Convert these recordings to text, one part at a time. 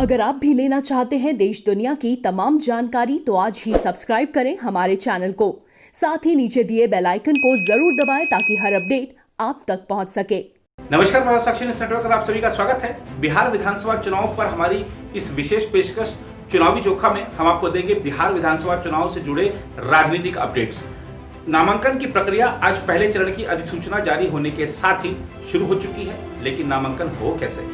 अगर आप भी लेना चाहते हैं देश दुनिया की तमाम जानकारी तो आज ही सब्सक्राइब करें हमारे चैनल को। साथ ही नीचे दिए बेल आइकन को जरूर दबाएं ताकि हर अपडेट आप तक पहुंच सके। नमस्कार, प्रभासाक्षी न्यूज़ नेटवर्क पर आप सभी का स्वागत है। बिहार विधानसभा चुनाव पर हमारी इस विशेष पेशकश चुनावी जोखा में हम आपको देंगे बिहार विधानसभा चुनाव से जुड़े राजनीतिक अपडेट्स। नामांकन की प्रक्रिया आज पहले चरण की अधिसूचना जारी होने के साथ ही शुरू हो चुकी है, लेकिन नामांकन हो कैसे?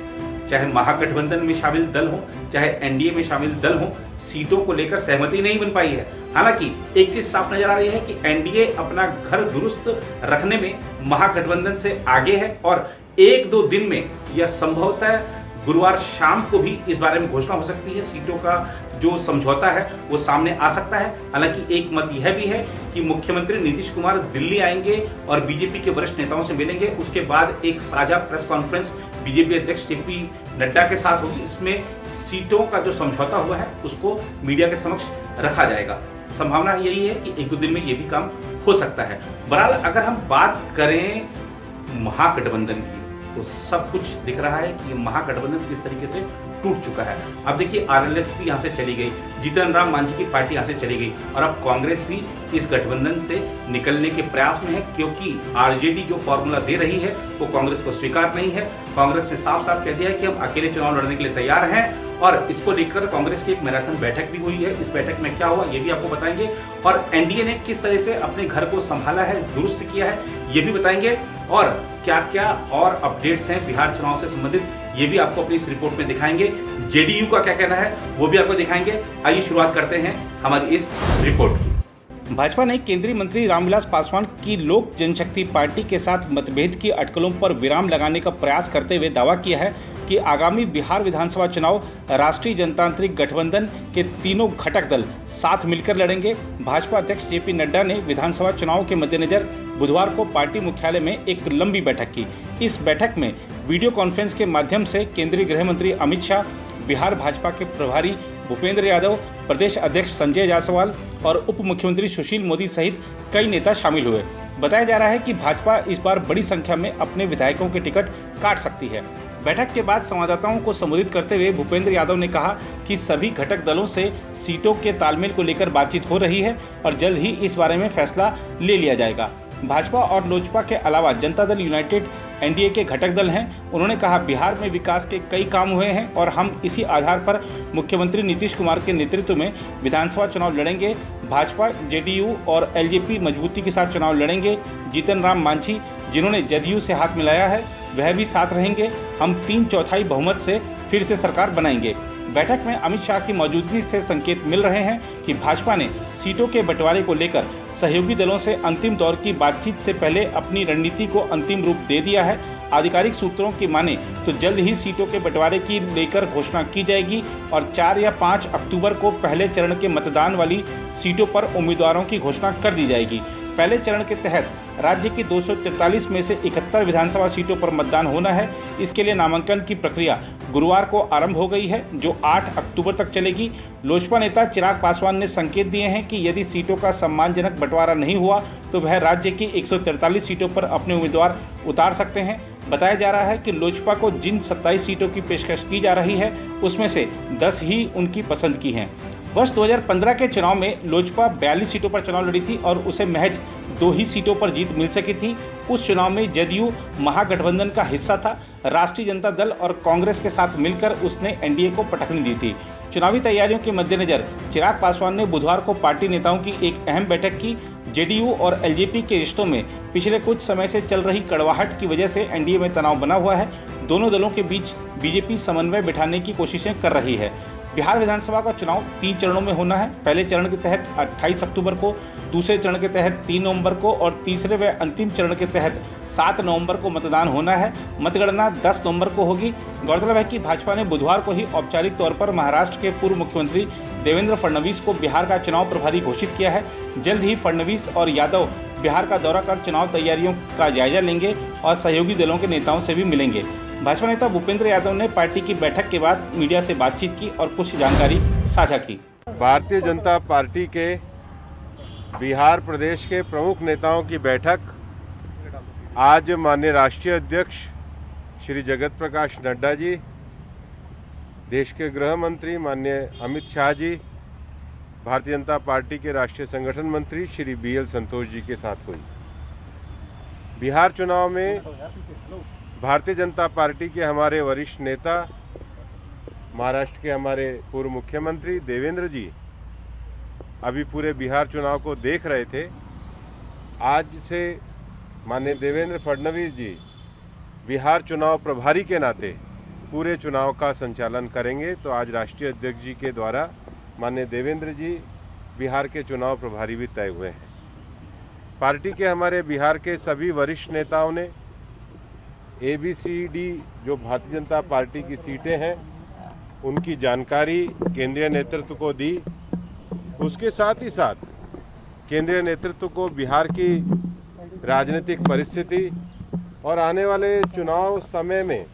चाहे महागठबंधन में शामिल दल हो, चाहे एनडीए में शामिल दल हो, सीटों को लेकर सहमति नहीं बन पाई है। हालांकि एक चीज साफ नजर आ रही है कि एनडीए अपना घर दुरुस्त रखने में महागठबंधन से आगे है और एक दो दिन में यह संभवतः गुरुवार शाम को भी इस बारे में घोषणा हो सकती है। सीटों का जो समझौता है वो सामने आ सकता है। हालांकि एक मत यह भी है कि मुख्यमंत्री नीतीश कुमार दिल्ली आएंगे और बीजेपी के वरिष्ठ नेताओं से मिलेंगे। उसके बाद एक साझा प्रेस कॉन्फ्रेंस बीजेपी अध्यक्ष जेपी नड्डा के साथ होगी। इसमें सीटों का जो समझौता हुआ है उसको मीडिया के समक्ष रखा जाएगा। संभावना यही है कि एक दो दिन में ये भी काम हो सकता है। बहरहाल अगर हम बात करें महागठबंधन की तो सब कुछ दिख रहा है कि महागठबंधन किस तरीके से टूट चुका है। अब देखिए, आरएलएस भी यहाँ से चली गई, जीतन राम मांझी की पार्टी यहाँ से चली गई और अब कांग्रेस भी इस गठबंधन से निकलने के प्रयास में है, क्योंकि आरजेडी जो फॉर्मूला दे रही है वो कांग्रेस को स्वीकार नहीं है। कांग्रेस से साफ साफ कह दिया है कि हम अकेले चुनाव लड़ने के लिए तैयार हैं और इसको लेकर कांग्रेस की एक मैराथन बैठक भी हुई है। इस बैठक में क्या हुआ ये भी आपको बताएंगे और एनडीए ने किस तरह से अपने घर को संभाला है, दुरुस्त किया है, ये भी बताएंगे और क्या क्या और अपडेट्स हैं बिहार चुनाव से संबंधित ये भी आपको अपनी इस रिपोर्ट में दिखाएंगे। जेडीयू का क्या कहना है वो भी आपको दिखाएंगे। आइए शुरुआत करते हैं हमारी इस रिपोर्ट की। भाजपा ने केंद्रीय मंत्री रामविलास पासवान की लोक जनशक्ति पार्टी के साथ मतभेद की अटकलों पर विराम लगाने का प्रयास करते हुए दावा किया है कि आगामी बिहार विधानसभा चुनाव राष्ट्रीय जनतांत्रिक गठबंधन के तीनों घटक दल साथ मिलकर लड़ेंगे। भाजपा अध्यक्ष जेपी नड्डा ने विधानसभा चुनाव के मद्देनजर बुधवार को पार्टी मुख्यालय में एक लंबी बैठक की। इस बैठक में वीडियो कॉन्फ्रेंस के माध्यम से केंद्रीय गृह मंत्री अमित शाह, बिहार भाजपा के प्रभारी भूपेंद्र यादव, प्रदेश अध्यक्ष संजय जायसवाल और उप मुख्यमंत्री सुशील मोदी सहित कई नेता शामिल हुए। बताया जा रहा है कि भाजपा इस बार बड़ी संख्या में अपने विधायकों के टिकट काट सकती है। बैठक के बाद संवाददाताओं को संबोधित करते हुए भूपेंद्र यादव ने कहा कि सभी घटक दलों से सीटों के तालमेल को लेकर बातचीत हो रही है और जल्द ही इस बारे में फैसला ले लिया जाएगा। भाजपा और लोजपा के अलावा जनता दल यूनाइटेड एनडीए के घटक दल हैं। उन्होंने कहा, बिहार में विकास के कई काम हुए हैं और हम इसी आधार पर मुख्यमंत्री नीतीश कुमार के नेतृत्व में विधानसभा चुनाव लड़ेंगे। भाजपा, जेडीयू और एलजेपी मजबूती के साथ चुनाव लड़ेंगे। जीतन राम मांझी, जिन्होंने जदयू से हाथ मिलाया है, वह भी साथ रहेंगे। हम 3/4 बहुमत से फिर से सरकार बनाएंगे। बैठक में अमित शाह की मौजूदगी से संकेत मिल रहे हैं कि भाजपा ने सीटों के बंटवारे को लेकर सहयोगी दलों से अंतिम दौर की बातचीत से पहले अपनी रणनीति को अंतिम रूप दे दिया है। आधिकारिक सूत्रों की माने तो जल्द ही सीटों के बंटवारे की लेकर घोषणा की जाएगी और 4 या 5 अक्टूबर को पहले चरण के मतदान वाली सीटों पर उम्मीदवारों की घोषणा कर दी जाएगी। पहले चरण के तहत राज्य की 243 में से 71 विधानसभा सीटों पर मतदान होना है। इसके लिए नामांकन की प्रक्रिया गुरुवार को आरंभ हो गई है, जो 8 अक्टूबर तक चलेगी। लोजपा नेता चिराग पासवान ने संकेत दिए हैं कि यदि सीटों का सम्मानजनक बंटवारा नहीं हुआ तो वह राज्य की 143 सीटों पर अपने उम्मीदवार उतार सकते हैं। बताया जा रहा है कि लोजपा को जिन 27 सीटों की पेशकश की जा रही है उसमें से 10 ही उनकी पसंद की हैं। वर्ष 2015 के चुनाव में लोजपा 42 सीटों पर चुनाव लड़ी थी और उसे महज 2 ही सीटों पर जीत मिल सकी थी। उस चुनाव में जदयू महागठबंधन का हिस्सा था। राष्ट्रीय जनता दल और कांग्रेस के साथ मिलकर उसने एनडीए को पटखनी दी थी। चुनावी तैयारियों के मद्देनजर चिराग पासवान ने बुधवार को पार्टी नेताओं की एक अहम बैठक की। जेडीयू और एलजेपी के रिश्तों में पिछले कुछ समय से चल रही कड़वाहट की वजह से एनडीए में तनाव बना हुआ है। दोनों दलों के बीच बीजेपी समन्वय बिठाने की कोशिशें कर रही है। बिहार विधानसभा का चुनाव 3 चरणों में होना है। पहले चरण के तहत 28 अक्टूबर को, दूसरे चरण के तहत 3 नवंबर को और तीसरे व अंतिम चरण के तहत 7 नवंबर को मतदान होना है। मतगणना 10 नवंबर को होगी। गौरतलब है कि भाजपा ने बुधवार को ही औपचारिक तौर पर महाराष्ट्र के पूर्व मुख्यमंत्री देवेंद्र फडणवीस को बिहार का चुनाव प्रभारी घोषित किया है। जल्द ही फडणवीस और यादव बिहार का दौरा कर चुनाव तैयारियों का जायजा लेंगे और सहयोगी दलों के नेताओं से भी मिलेंगे। भाजपा नेता भूपेंद्र यादव ने पार्टी की बैठक के बाद मीडिया से बातचीत की और कुछ जानकारी साझा की। भारतीय जनता पार्टी के बिहार प्रदेश के प्रमुख नेताओं की बैठक आज माननीय राष्ट्रीय अध्यक्ष श्री जगत प्रकाश नड्डा जी, देश के गृह मंत्री माननीय अमित शाह जी, भारतीय जनता पार्टी के राष्ट्रीय संगठन मंत्री श्री BL संतोष जी के साथ हुई। बिहार चुनाव में भारतीय जनता पार्टी के हमारे वरिष्ठ नेता, महाराष्ट्र के हमारे पूर्व मुख्यमंत्री देवेंद्र जी अभी पूरे बिहार चुनाव को देख रहे थे। आज से माननीय देवेंद्र फडणवीस जी बिहार चुनाव प्रभारी के नाते पूरे चुनाव का संचालन करेंगे। तो आज राष्ट्रीय अध्यक्ष जी के द्वारा माननीय देवेंद्र जी बिहार के चुनाव प्रभारी भी तय हुए हैं। पार्टी के हमारे बिहार के सभी वरिष्ठ नेताओं ने ABCD जो भारतीय जनता पार्टी की सीटें हैं उनकी जानकारी केंद्रीय नेतृत्व को दी। उसके साथ ही साथ केंद्रीय नेतृत्व को बिहार की राजनीतिक परिस्थिति और आने वाले चुनाव समय में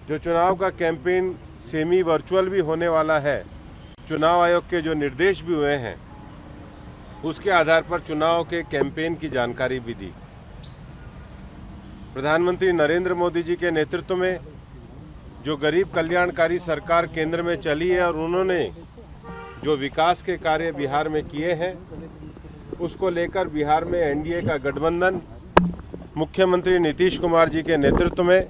जो चुनाव का कैंपेन सेमी वर्चुअल भी होने वाला है, चुनाव आयोग के जो निर्देश भी हुए हैं उसके आधार पर चुनाव के कैंपेन की जानकारी भी दी। प्रधानमंत्री नरेंद्र मोदी जी के नेतृत्व में जो गरीब कल्याणकारी सरकार केंद्र में चली है और उन्होंने जो विकास के कार्य बिहार में किए हैं उसको लेकर बिहार में NDA का गठबंधन मुख्यमंत्री नीतीश कुमार जी के नेतृत्व में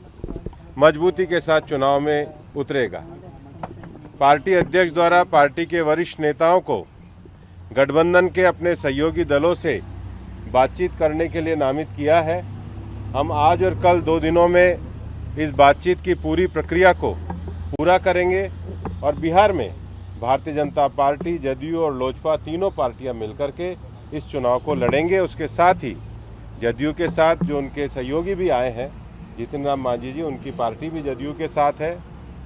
मजबूती के साथ चुनाव में उतरेगा। पार्टी अध्यक्ष द्वारा पार्टी के वरिष्ठ नेताओं को गठबंधन के अपने सहयोगी दलों से बातचीत करने के लिए नामित किया है। हम आज और कल 2 दिनों में इस बातचीत की पूरी प्रक्रिया को पूरा करेंगे और बिहार में भारतीय जनता पार्टी, जदयू और लोजपा तीनों पार्टियां मिलकर के इस चुनाव को लड़ेंगे। उसके साथ ही जदयू के साथ जो उनके सहयोगी भी आए हैं, जितिन राम मांझी जी, उनकी पार्टी भी जदयू के साथ है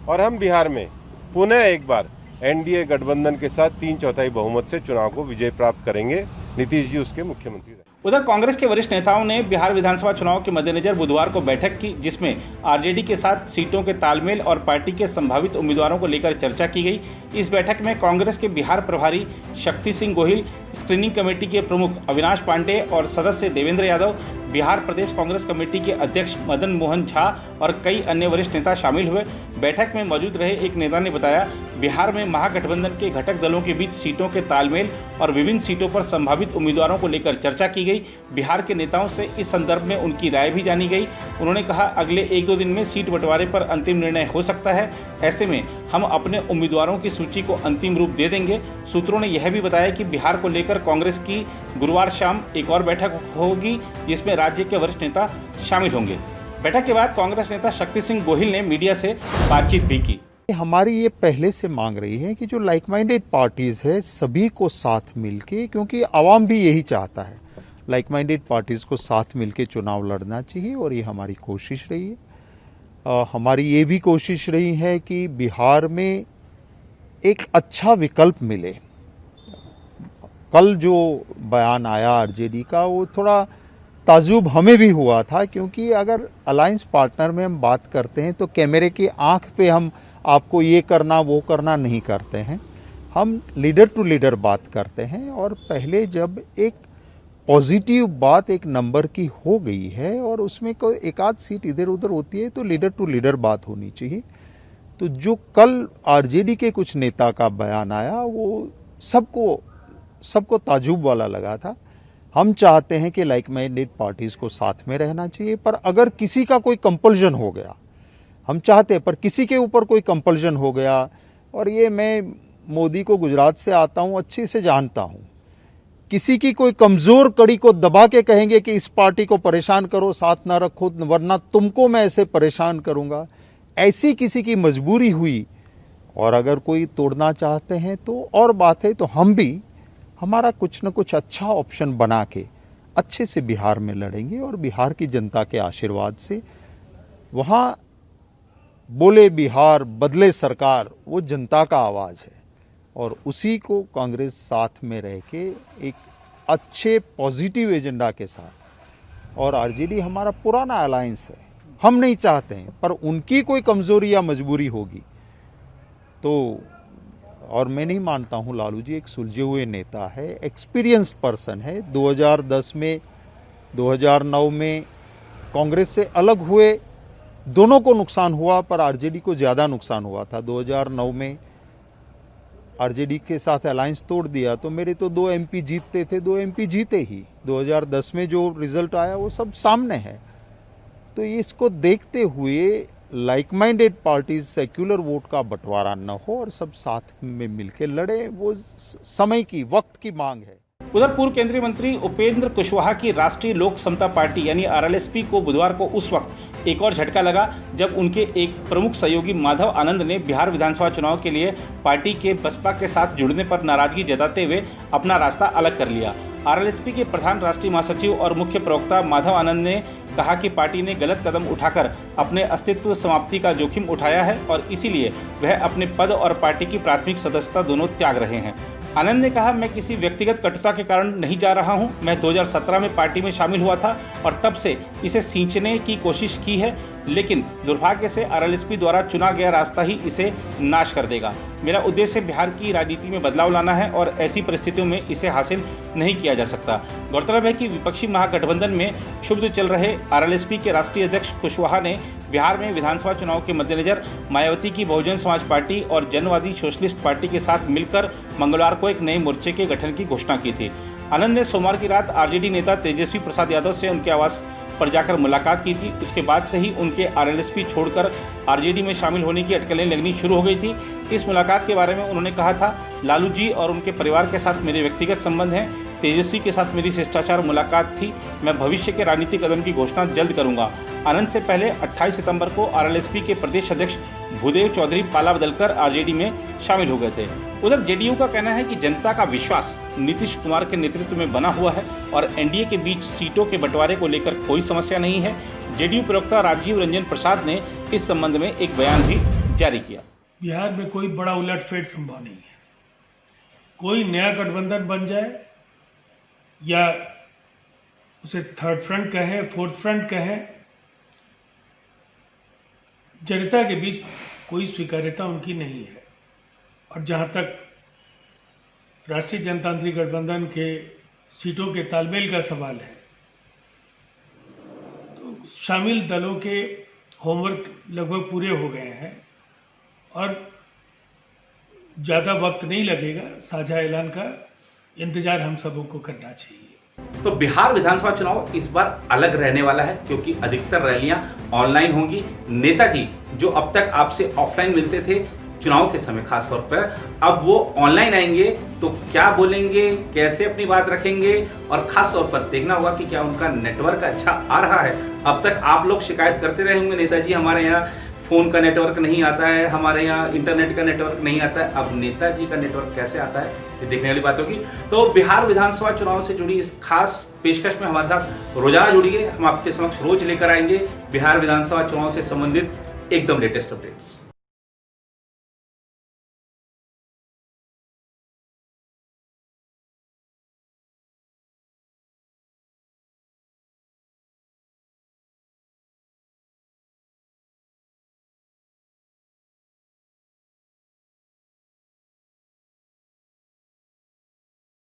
और हम बिहार में पुनः एक बार NDA गठबंधन के साथ 3/4 बहुमत से चुनाव को विजय प्राप्त करेंगे। नीतीश जी उसके मुख्यमंत्री रहे। उधर कांग्रेस के वरिष्ठ नेताओं ने बिहार विधानसभा चुनाव के मद्देनजर बुधवार को बैठक की, जिसमें RJD के साथ सीटों के तालमेल और पार्टी के संभावित उम्मीदवारों को लेकर चर्चा की गई। इस बैठक में कांग्रेस के बिहार प्रभारी शक्ति सिंह गोहिल, स्क्रीनिंग कमेटी के प्रमुख अविनाश पांडे और सदस्य देवेंद्र यादव, बिहार प्रदेश कांग्रेस कमेटी के अध्यक्ष मदन मोहन झा और कई अन्य वरिष्ठ नेता शामिल हुए। बैठक में मौजूद रहे एक नेता ने बताया, बिहार में महागठबंधन के घटक दलों के बीच सीटों के तालमेल और विभिन्न सीटों पर संभावित उम्मीदवारों को लेकर चर्चा की गई। बिहार के नेताओं से इस संदर्भ में उनकी राय भी जानी गई। उन्होंने कहा, अगले 1-2 दिन में सीट बंटवारे पर अंतिम निर्णय हो सकता है। ऐसे में हम अपने उम्मीदवारों की सूची को अंतिम रूप दे देंगे। सूत्रों ने यह भी बताया कि बिहार को लेकर कांग्रेस की गुरुवार शाम एक और बैठक होगी, जिसमें राज्य के वरिष्ठ नेता शामिल होंगे। बैठक के बाद कांग्रेस नेता शक्ति सिंह गोहिल ने मीडिया से बातचीत भी की। हमारी ये पहले से मांग रही है कि जो लाइक माइंडेड पार्टीज है सभी को साथ मिलके, क्योंकि आवाम भी यही चाहता है, लाइक माइंडेड पार्टीज को साथ मिलके चुनाव लड़ना चाहिए और ये हमारी कोशिश रही है। हमारी ये भी कोशिश रही है कि बिहार में एक अच्छा विकल्प मिले। कल जो बयान आया RJD का वो थोड़ा ताजुब हमें भी हुआ था, क्योंकि अगर अलायंस पार्टनर में हम बात करते हैं तो कैमरे की आंख पे हम आपको ये करना वो करना नहीं करते हैं, हम लीडर टू लीडर बात करते हैं। और पहले जब एक पॉजिटिव बात एक नंबर की हो गई है और उसमें कोई एक आध सीट इधर उधर होती है तो लीडर टू लीडर बात होनी चाहिए। तो जो कल RJD के कुछ नेता का बयान आया वो सबको ताजुब वाला लगा था। हम चाहते हैं कि लाइक माइंडेड पार्टीज को साथ में रहना चाहिए, पर अगर किसी का कोई कंपल्जन हो गया, हम चाहते हैं पर किसी के ऊपर कोई कंपल्जन हो गया, और ये मैं मोदी को गुजरात से आता हूं, अच्छे से जानता हूं, किसी की कोई कमजोर कड़ी को दबा के कहेंगे कि इस पार्टी को परेशान करो, साथ ना रखो, वरना तुमको मैं ऐसे परेशान करूंगा, ऐसी किसी की मजबूरी हुई और अगर कोई तोड़ना चाहते हैं तो और बात है। तो हम भी हमारा कुछ न कुछ अच्छा ऑप्शन बना के अच्छे से बिहार में लड़ेंगे और बिहार की जनता के आशीर्वाद से वहां बोले बिहार बदले सरकार, वो जनता का आवाज है और उसी को कांग्रेस साथ में रह के एक अच्छे पॉजिटिव एजेंडा के साथ, और RJD हमारा पुराना अलायंस है, हम नहीं चाहते हैं, पर उनकी कोई कमजोरी या मजबूरी होगी तो, और मैं नहीं मानता हूं लालू जी एक सुलझे हुए नेता है, एक्सपीरियंस्ड पर्सन है। 2010 में 2009 में कांग्रेस से अलग हुए, दोनों को नुकसान हुआ, पर आरजेडी को ज़्यादा नुकसान हुआ था। 2009 में आरजेडी के साथ अलायंस तोड़ दिया तो मेरे तो 2 MP जीतते थे, 2 MP जीते ही। 2010 में जो रिजल्ट आया वो सब सामने है। तो इसको देखते हुए like minded parties, secular vote का बंटवारा न हो और सब साथ में मिलकर लड़े, वो समय की, वक्त की मांग है। उधर पूर्व केंद्रीय मंत्री उपेंद्र कुशवाहा की राष्ट्रीय लोक समता पार्टी यानी RLSP को बुधवार को उस वक्त एक और झटका लगा जब उनके एक प्रमुख सहयोगी माधव आनंद ने बिहार विधानसभा चुनाव के लिए पार्टी के बसपा के साथ जुड़ने पर नाराजगी जताते हुए अपना रास्ता अलग कर लिया। RLSP के प्रधान राष्ट्रीय महासचिव और मुख्य प्रवक्ता माधव आनंद ने कहा कि पार्टी ने गलत कदम उठाकर अपने अस्तित्व समाप्ति का जोखिम उठाया है और इसीलिए वह अपने पद और पार्टी की प्राथमिक सदस्यता दोनों त्याग रहे हैं। आनंद ने कहा, मैं किसी व्यक्तिगत कटुता के कारण नहीं जा रहा हूं। मैं 2017 में पार्टी में शामिल हुआ था और तब से इसे सींचने की कोशिश की है, लेकिन दुर्भाग्य से RLSP द्वारा चुना गया रास्ता ही इसे नाश कर देगा। मेरा उद्देश्य बिहार की राजनीति में बदलाव लाना है और ऐसी परिस्थितियों में इसे हासिल नहीं किया जा सकता। गौरतलब है कि विपक्षी महागठबंधन में क्षुब्ध चल रहे RLSP के राष्ट्रीय अध्यक्ष कुशवाहा ने बिहार में विधानसभा चुनाव के मद्देनजर मायावती की बहुजन समाज पार्टी और जनवादी सोशलिस्ट पार्टी के साथ मिलकर मंगलवार को एक नए मोर्चे के गठन की घोषणा की थी। आनंद ने सोमवार की रात RJD नेता तेजस्वी प्रसाद यादव से उनके आवास पर जाकर मुलाकात की थी। उसके बाद से ही उनके RLSP छोड़कर RJD में शामिल होने की अटकलें लगनी शुरू हो गई थी। इस मुलाकात के बारे में उन्होंने कहा था, लालू जी और उनके परिवार के साथ मेरे व्यक्तिगत संबंध हैं। तेजस्वी के साथ मेरी शिष्टाचार मुलाकात थी। मैं भविष्य के राजनीतिक कदम की घोषणा जल्द करूंगा। आनंद से पहले 28 सितंबर को RLSP के प्रदेश अध्यक्ष भूदेव चौधरी पाला बदलकर RJD में शामिल हो गए थे। उधर JDU का कहना है कि जनता का विश्वास नीतीश कुमार के नेतृत्व में बना हुआ है और NDA के बीच सीटों के बंटवारे को लेकर कोई समस्या नहीं है। JDU प्रवक्ता राजीव रंजन प्रसाद ने इस संबंध में एक बयान भी जारी किया। बिहार में कोई बड़ा उलटफेर संभव नहीं है। कोई नया गठबंधन बन जाए या उसे थर्ड फ्रंट कहें, फोर्थ फ्रंट कहें, जनता के बीच कोई स्वीकार्यता उनकी नहीं है। और जहां तक राष्ट्रीय जनतांत्रिक गठबंधन के सीटों के तालमेल का सवाल है, तो शामिल दलों के होमवर्क लगभग पूरे हो गए हैं और ज़्यादा वक्त नहीं लगेगा। साझा ऐलान का इंतजार हम सबों को करना चाहिए। तो बिहार विधानसभा चुनाव इस बार अलग रहने वाला है क्योंकि अधिकतर रैलियां ऑनलाइन होंगी। नेताजी जो अब तक आपसे ऑफलाइन मिलते थे चुनाव के समय खासतौर पर, अब वो ऑनलाइन आएंगे तो क्या बोलेंगे, कैसे अपनी बात रखेंगे और खास तौर पर देखना होगा कि क्या उनका नेटवर्क अच्छा आ रहा है। अब तक आप लोग शिकायत करते रहे होंगे, नेताजी हमारे यहाँ फोन का नेटवर्क नहीं आता है, हमारे यहाँ इंटरनेट का नेटवर्क नहीं आता है। अब नेताजी का नेटवर्क कैसे आता है ये देखने वाली बात होगी। तो बिहार विधानसभा चुनाव से जुड़ी इस खास पेशकश में हमारे साथ रोजाना जुड़िए। हम आपके समक्ष रोज लेकर आएंगे बिहार विधानसभा चुनाव से संबंधित एकदम लेटेस्ट अपडेट्स।